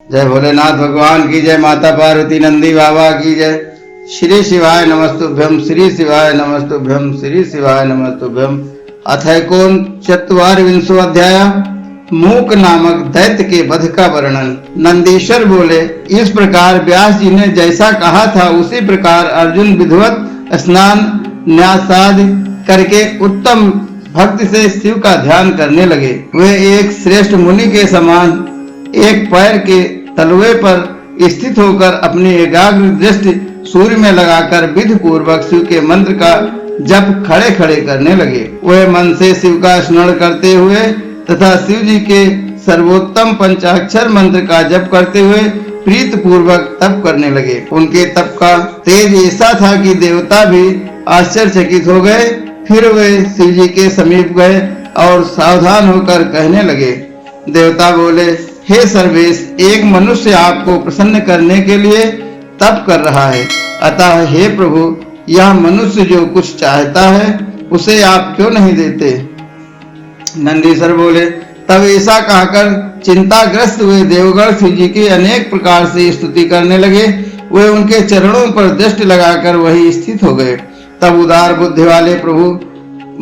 जय भोलेनाथ भगवान की जय। माता पार्वती नंदी बाबा की जय। श्री शिवाय नमस्तुभ्यम, श्री शिवाय नमस्तुभ्यम, श्री शिवाय नमस्तुभ्यम। अथैकोन चत्वारिंशो अध्याय। मूक नामक दैत्य के वध का वर्णन। नंदीश्वर बोले, इस प्रकार व्यास जी ने जैसा कहा था उसी प्रकार अर्जुन विधिवत स्नान न्यासादि करके उत्तम भक्ति से शिव का ध्यान करने लगे। वे एक श्रेष्ठ मुनि के समान एक पैर के तलवे पर स्थित होकर अपनी एकाग्र दृष्टि सूर्य में लगाकर विधि पूर्वक शिव के मंत्र का जप खड़े खड़े करने लगे। वे मन से शिव का स्मरण करते हुए तथा शिव जी के सर्वोत्तम पंचाक्षर मंत्र का जप करते हुए प्रीत पूर्वक तप करने लगे। उनके तप का तेज ऐसा था कि देवता भी आश्चर्यचकित हो गए। फिर वे शिव जी के समीप गए और सावधान होकर कहने लगे। देवता बोले, हे सर्वेश, एक मनुष्य आपको प्रसन्न करने के लिए तप कर रहा है, अतः हे प्रभु, यह मनुष्य जो कुछ चाहता है उसे आप क्यों नहीं देते। नंदीश्वर बोले, तब ऐसा कहकर चिंताग्रस्त हुए देवगण शिव जी की अनेक प्रकार से स्तुति करने लगे। वे उनके चरणों पर दृष्टि लगाकर वहीं स्थित हो गए। तब उदार बुद्धि वाले प्रभु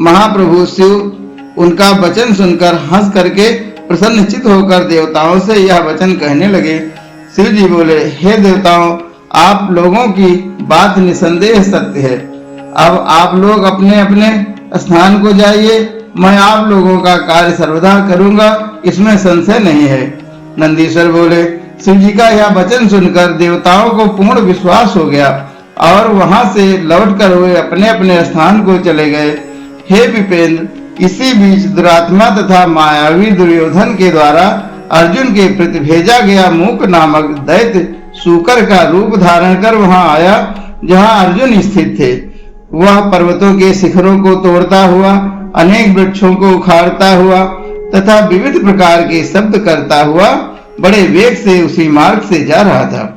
महाप्रभु शिव उनका वचन सुनकर हंस करके प्रसन्नचित होकर देवताओं से यह वचन कहने लगे। शिव जी बोले, हे देवताओं, आप लोगों की बात निसंदेह सत्य है। अब आप लोग अपने अपने स्थान को जाइए। मैं आप लोगों का कार्य सर्वदा करूंगा, इसमें संशय नहीं है। नंदीश्वर बोले, शिव जी का यह वचन सुनकर देवताओं को पूर्ण विश्वास हो गया और वहां से लौटकर वे अपने अपने स्थान को चले गए। हे विपेंद्र, इसी बीच दुरात्मा तथा मायावी दुर्योधन के द्वारा अर्जुन के प्रति भेजा गया मूक नामक दैत्य सूकर का रूप धारण कर वहां आया जहां अर्जुन स्थित थे। वह पर्वतों के शिखरों को तोड़ता हुआ, अनेक वृक्षों को उखाड़ता हुआ तथा विविध प्रकार के शब्द करता हुआ बड़े वेग से उसी मार्ग से जा रहा था।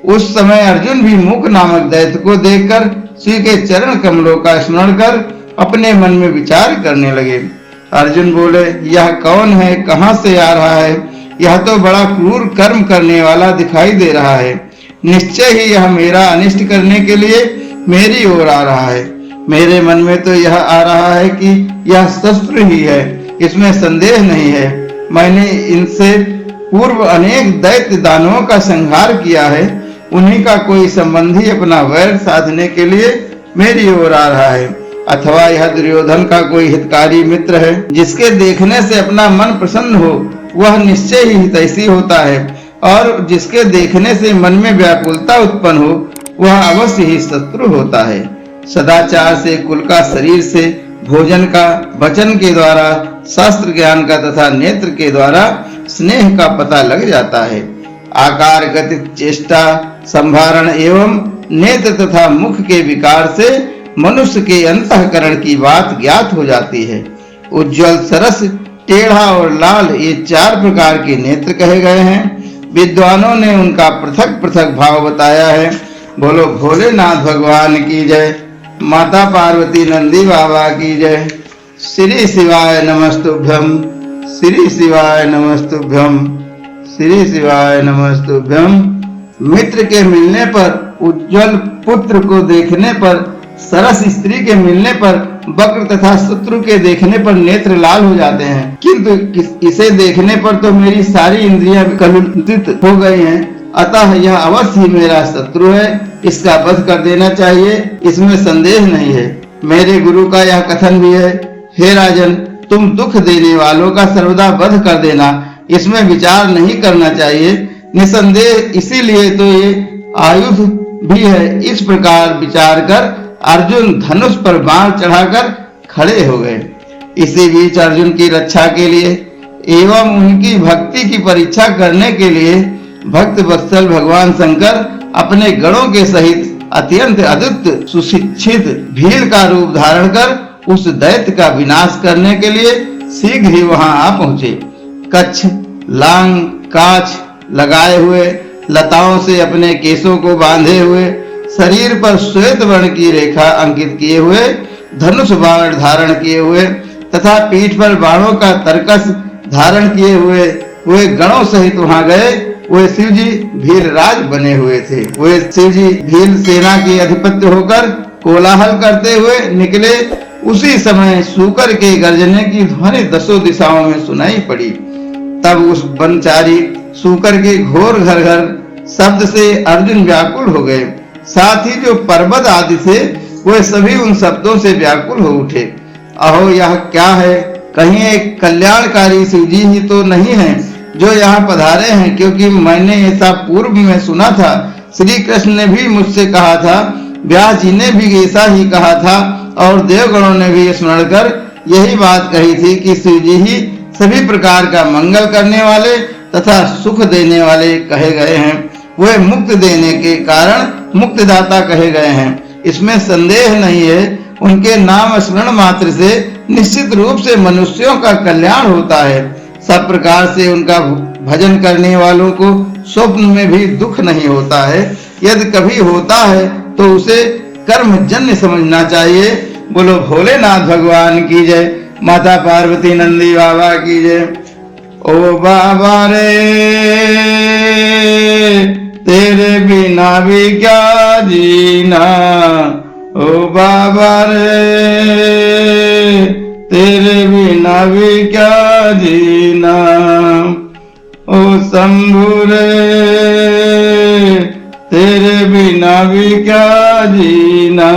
उस समय अर्जुन भी मूक नामक दैत्य को देखकर शिव के चरण कमलों का स्मरण कर अपने मन में विचार करने लगे। अर्जुन बोले, यह कौन है, कहां से आ रहा है। यह तो बड़ा क्रूर कर्म करने वाला दिखाई दे रहा है। निश्चय ही यह मेरा अनिष्ट करने के लिए मेरी ओर आ रहा है। मेरे मन में तो यह आ रहा है कि यह शस्त्र ही है, इसमें संदेह नहीं है। मैंने इनसे पूर्व अनेक दैत्य दानवों का संहार किया है। उन्हीं का कोई संबंधी अपना वैर साधने के लिए मेरी ओर आ रहा है, अथवा यह दुर्योधन का कोई हितकारी मित्र है जिसके देखने से अपना मन प्रसन्न हो, वह निश्चय ही हितैषी होता है, और जिसके देखने से मन में व्याकुलता उत्पन्न हो वह अवश्य ही शत्रु होता है। सदाचार से, कुल का, शरीर से, भोजन का, वचन के द्वारा, शास्त्र ज्ञान का तथा नेत्र के द्वारा स्नेह का पता लग जाता है। आकार, गति, चेष्टा, संभारण एवं नेत्र तथा मुख के विकार से मनुष्य के अंतःकरण की बात ज्ञात हो जाती है। उज्ज्वल, सरस, टेढ़ा और लाल, ये चार प्रकार के नेत्र कहे गए हैं। विद्वानों ने उनका पृथक पृथक भाव बताया है। बोलो भोलेनाथ भगवान की जय। माता पार्वती नंदी बाबा की जय। श्री शिवाय नमस्तुभ्यम, श्री शिवाय नमस्तुभ्यम, श्री शिवाय नमस्तुभ्यम। मित्र के मिलने पर, उज्ज्वल पुत्र को देखने पर, सरस स्त्री के मिलने पर, वक्र तथा शत्रु के देखने पर नेत्र लाल हो जाते हैं, किंतु इसे देखने पर तो मेरी सारी इंद्रियां कलुषित हो गई हैं। अतः यह अवश्य ही मेरा शत्रु है, इसका वध कर देना चाहिए, इसमें संदेह नहीं है। मेरे गुरु का यह कथन भी है, हे राजन, तुम दुख देने वालों का सर्वदा वध कर देना, इसमें विचार नहीं करना चाहिए। निसंदेह इसीलिए तो ये आयुध भी है। इस प्रकार विचार कर अर्जुन धनुष पर बाण चढ़ाकर खड़े हो गए। इसी बीच अर्जुन की रक्षा के लिए एवं उनकी भक्ति की परीक्षा करने के लिए भक्त वत्सल भगवान शंकर अपने गणों के सहित अत्यंत अद्भुत सुशिक्षित भीड़ का रूप धारण कर उस दैत्य का विनाश करने के लिए शीघ्र ही वहां आ पहुंचे। कच्छ, लांग, काछ लगाए हुए, लताओं से अपने केशों को बांधे हुए, शरीर पर श्वेत वर्ण की रेखा अंकित किए हुए, धनुष बाण धारण किए हुए तथा पीठ पर बाणों का तरकस धारण किए हुए वे गणों सहित वहां गए। वे शिव जी भीलराज बने हुए थे। वे शिव जी भील सेना के अधिपति होकर कोलाहल करते हुए निकले। उसी समय सूकर के गर्जने की ध्वनि दसों दिशाओं में सुनाई पड़ी। तब उस वनचारी सूकर के घोर घर घर शब्द से अर्जुन व्याकुल हो गए। साथ ही जो पर्वत आदि थे वे सभी उन शब्दों से व्याकुल हो उठे। अहो यह क्या है? कहीं एक कल्याणकारी शिव जी ही तो नहीं है जो यहाँ पधारे हैं? क्योंकि मैंने ऐसा पूर्व में सुना था, श्री कृष्ण ने भी मुझसे कहा था, व्यास जी ने भी ऐसा ही कहा था और देवगणों ने भी स्मरण कर यही बात कही थी कि शिव जी ही सभी प्रकार का मंगल करने वाले तथा सुख देने वाले कहे गए हैं। वे मुक्त देने के कारण मुक्तिदाता कहे गए हैं, इसमें संदेह नहीं है। उनके नाम स्मरण मात्र से निश्चित रूप से मनुष्यों का कल्याण होता है। सब प्रकार से उनका भजन करने वालों को स्वप्न में भी दुख नहीं होता है। यदि कभी होता है तो उसे कर्मजन्य समझना चाहिए। बोलो भोलेनाथ भगवान की जय, माता पार्वती नंदी बाबा की जय। ओ बाबा रे तेरे बिना भी क्या जीना, ओ बाबा रे तेरे बिना भी क्या जीना। ओ शंभु रे तेरे बिना भी क्या जीना।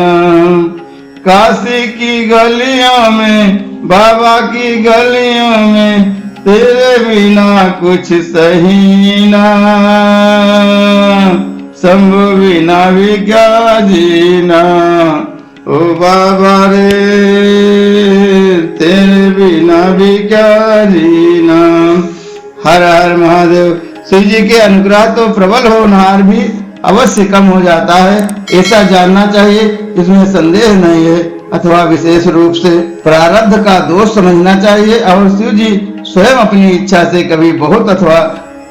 काशी की गलियों में, बाबा की गलियों में तेरे बिना कुछ सही ना। शंभु बिना भी क्या जीना, ओ बाबा रे तेरे बिना भी क्या जीना। हर हर महादेव। शिव जी के अनुग्रह तो प्रबल होनहार भी अवश्य कम हो जाता है, ऐसा जानना चाहिए, इसमें संदेह नहीं है। अथवा विशेष रूप से प्रारब्ध का दोष समझना चाहिए और शिव जी स्वयं अपनी इच्छा से कभी बहुत अथवा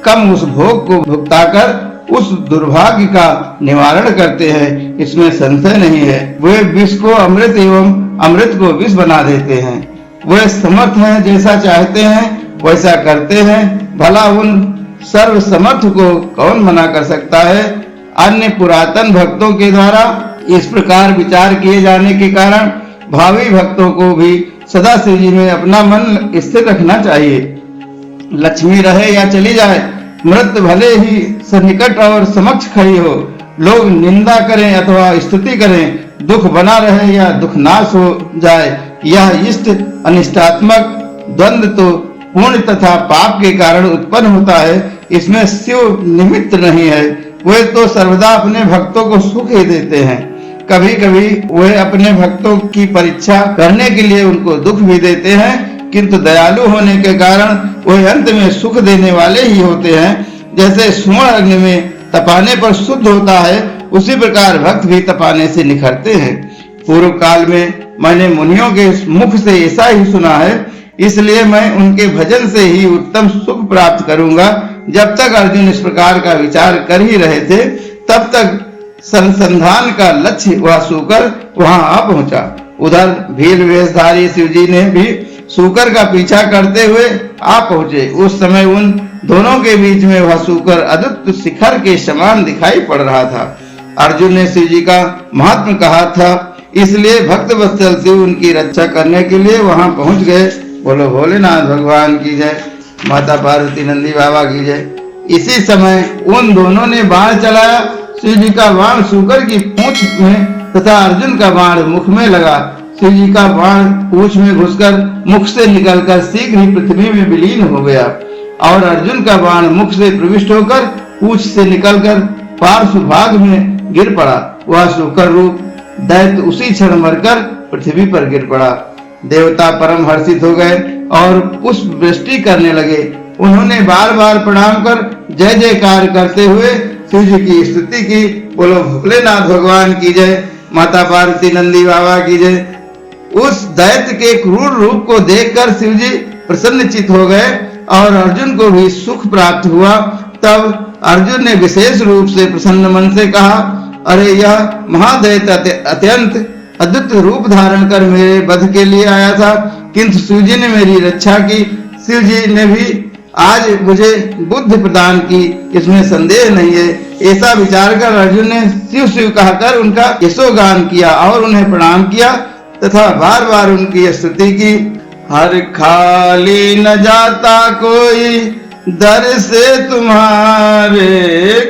कम उस भोग को भुगताकर उस दुर्भाग्य का निवारण करते हैं, इसमें संशय नहीं है। वे विष को अमृत एवं अमृत को विष बना देते हैं। वे समर्थ हैं, जैसा चाहते हैं वैसा करते हैं। भला उन सर्व समर्थ को कौन मना कर सकता है? अन्य पुरातन भक्तों के द्वारा इस प्रकार विचार किए जाने के कारण भावी भक्तों को भी सदा शिव जी में अपना मन स्थिर रखना चाहिए। लक्ष्मी रहे या चली जाए, मृत्यु भले ही सन्निकट और समक्ष खड़ी हो, लोग निंदा करें अथवा स्तुति करें, दुख बना रहे या दुख नाश हो जाए, यह इष्ट अनिष्टात्मक द्वंद्व तो पुण्य तथा पाप के कारण उत्पन्न होता है। इसमें शिव निमित्त नहीं है। वे तो सर्वदा अपने भक्तों को सुख ही देते हैं। कभी कभी वे अपने भक्तों की परीक्षा करने के लिए उनको दुख भी देते हैं, किंतु दयालु होने के कारण वे अंत में सुख देने वाले ही होते हैं। जैसे स्वर्ण अग्नि में तपाने पर शुद्ध होता है, उसी प्रकार भक्त भी तपाने से निखरते हैं। पूर्व काल में मैंने मुनियों के मुख से ऐसा ही सुना है, इसलिए मैं उनके भजन से ही उत्तम सुख प्राप्त करूंगा। जब तक अर्जुन इस प्रकार का विचार कर ही रहे थे, तब तक संसंधान का लक्ष्य वह सूकर वहां आ पहुंचा। उधर भील वेशधारी शिव जी ने भी सूकर का पीछा करते हुए आ पहुंचे। उस समय उन दोनों के बीच में वह सूकर अद्भुत शिखर के समान दिखाई पड़ रहा था। अर्जुन ने शिव जी का महात्म कहा था, इसलिए भक्त वत्सल शिव उनकी रक्षा करने के लिए वहां पहुंच गए। बोलो भोलेनाथ भगवान की जय, माता पार्वती नंदी बाबा की जय। इसी समय उन दोनों ने बाण चलाया। शिव जी का बाण सूकर की पूंछ में तथा अर्जुन का बाण मुख में लगा। शिव जी का बाण पूंछ में घुसकर मुख से निकलकर शीघ्र ही पृथ्वी में विलीन हो गया और अर्जुन का बाण मुख से प्रविष्ट होकर पूंछ से निकलकर पार्श्व भाग में गिर पड़ा। वह सूकर रूप दैत्य उसी क्षण मरकर पृथ्वी पर गिर पड़ा। देवता परम हर्षित हो गए और पुष्प वृष्टि करने लगे। उन्होंने बार बार प्रणाम कर जय जयकार करते हुए शिव जी की स्तुति की। बोलो भोलेनाथ भगवान की जय, माता पार्वती नंदी बाबा की जय। उस दैत्य के क्रूर रूप को देखकर शिव जी प्रसन्नचित हो गए और अर्जुन को भी सुख प्राप्त हुआ। तब अर्जुन ने विशेष रूप से प्रसन्न मन से कहा, अरे यह महादैत्य अत्यंत अद्भुत रूप धारण कर मेरे वध के लिए आया था, किंतु शिव जी ने मेरी रक्षा की। शिव जी ने भी आज मुझे बुद्धि प्रदान की, इसमें संदेह नहीं है। ऐसा विचार कर अर्जुन ने शिव शिव कहकर उनका यशोगान किया और उन्हें प्रणाम किया तथा बार बार उनकी स्तुति की। हर खाली न जाता कोई दर से तुम्हारे,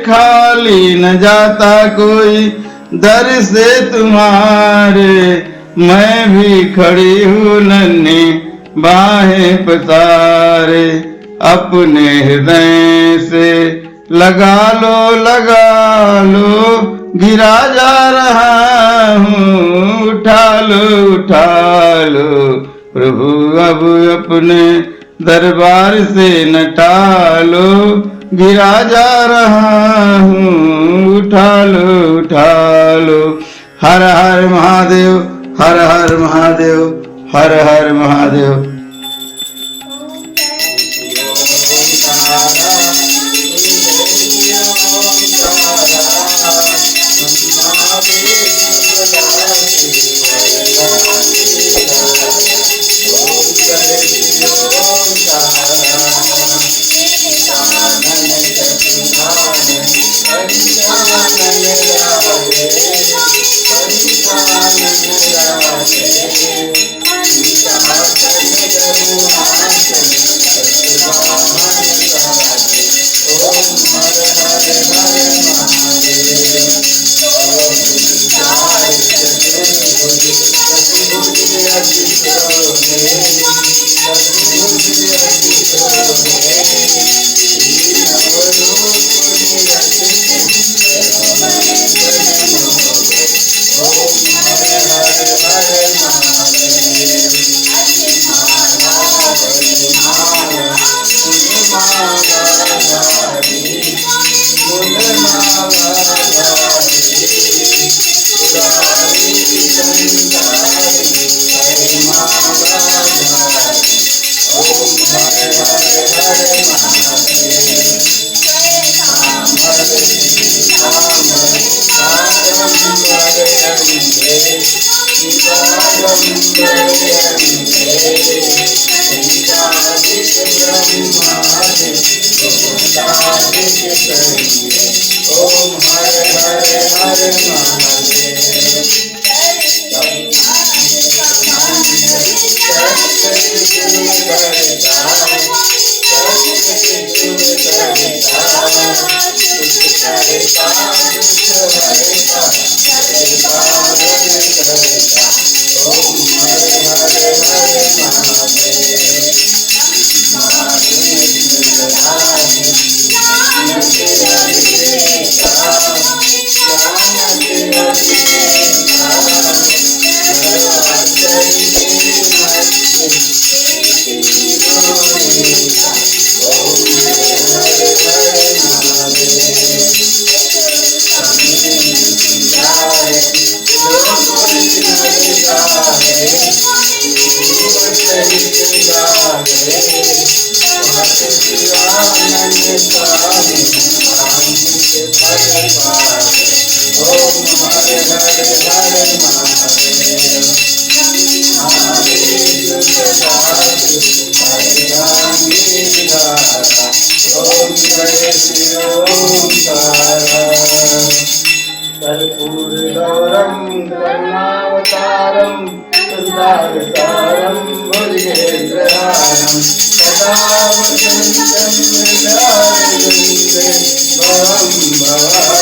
खाली न जाता कोई दर से तुम्हारे, मैं भी खड़ी हूँ नन्ही बाहें पसारे, अपने हृदय से लगा लो, गिरा जा रहा हूँ, उठा लो प्रभु अब अपने दरबार से न टालो, गिरा जा रहा हूँ, उठा लो। हर हर महादेव, हर हर महादेव, हर हर महादेव। कर्पूरगौरं करुणावतारं संसारसारं भुजगेन्द्रहारं सदा वसन्तं हृदयारविन्दे भवं भवामि।